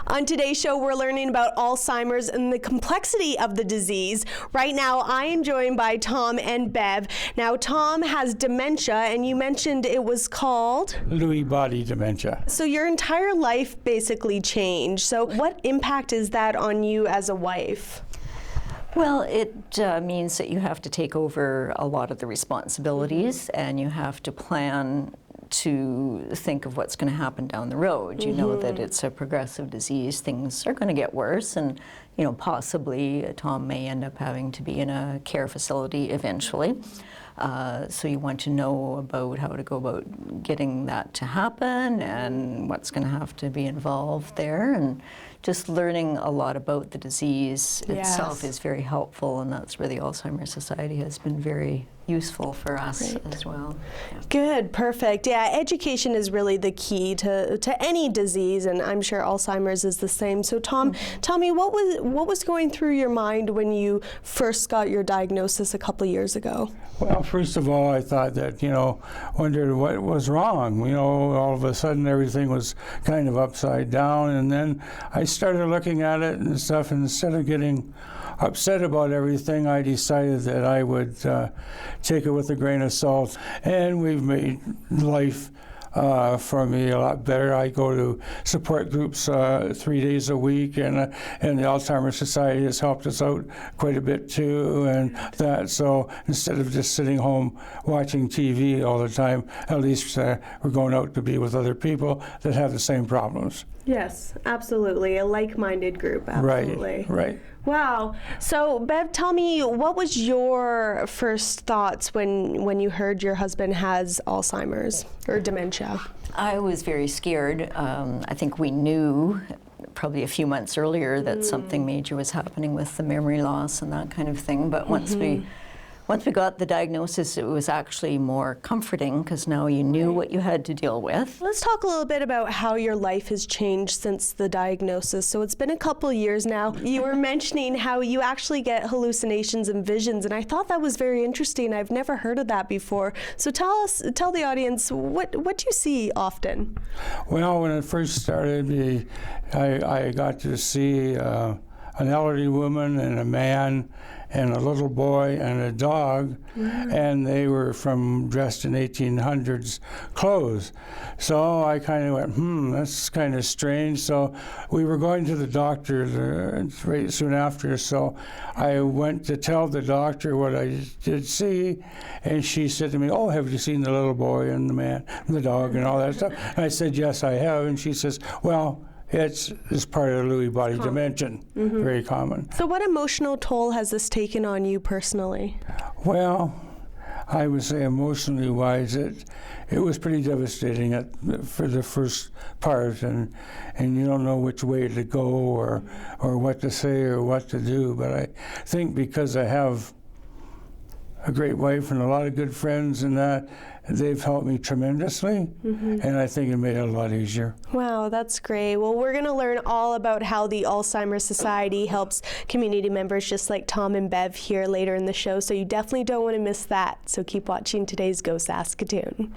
On today's show, we're learning about Alzheimer's and the complexity of the disease. Right now, I am joined by Tom and Bev. Now, Tom has dementia, and you mentioned it was called? Lewy body dementia. So your entire life basically changed. So what impact is that on you as a wife? Well, it means that you have to take over a lot of the responsibilities, and you have to plan to think of what's going to happen down the road. You know that it's a progressive disease. Things are going to get worse, and possibly Tom may end up having to be in a care facility eventually. So you want to know about how to go about getting that to happen and what's going to have to be involved there, and just learning a lot about the disease itself is very helpful, and that's where the Alzheimer's Society has been very useful for us as well. Yeah. Good, perfect. Yeah, education is really the key to any disease, and I'm sure Alzheimer's is the same. So Tom, tell me, what was going through your mind when you first got your diagnosis a couple years ago? Well, first of all, I thought that, wondered what was wrong. All of a sudden everything was kind of upside down, and then I started looking at it and stuff, and instead of getting upset about everything, I decided that I would take it with a grain of salt, and we've made life for me a lot better. I go to support groups 3 days a week, and the Alzheimer's Society has helped us out quite a bit too, and that. So instead of just sitting home watching TV all the time, at least we're going out to be with other people that have the same problems. Yes, absolutely. A like-minded group, absolutely. Right. Wow. So, Bev, tell me, what was your first thoughts when you heard your husband has Alzheimer's or dementia? I was very scared. I think we knew probably a few months earlier that something major was happening with the memory loss and that kind of thing. But once we got the diagnosis, it was actually more comforting because now you knew what you had to deal with. Let's talk a little bit about how your life has changed since the diagnosis. So it's been a couple years now. You were mentioning how you actually get hallucinations and visions, and I thought that was very interesting. I've never heard of that before. So tell the audience, what do you see often? Well, when it first started, I got to see an elderly woman and a man and a little boy and a dog, and they were dressed in 1800s clothes. So I kind of went, that's kind of strange. So we were going to the doctor right soon after, so I went to tell the doctor what I did see, and she said to me, "Oh, have you seen the little boy and the man and the dog and all that stuff?" And I said, "Yes, I have." And she says, "Well, it's part of the Lewy body dementia, very common." So what emotional toll has this taken on you personally? Well, I would say emotionally wise, it was pretty devastating for the first part, and you don't know which way to go or what to say or what to do. But I think because I have a great wife and a lot of good friends and that, they've helped me tremendously, and I think it made it a lot easier. Wow, that's great. Well, we're going to learn all about how the Alzheimer's Society helps community members just like Tom and Bev here later in the show, so you definitely don't want to miss that. So keep watching today's Go Saskatoon.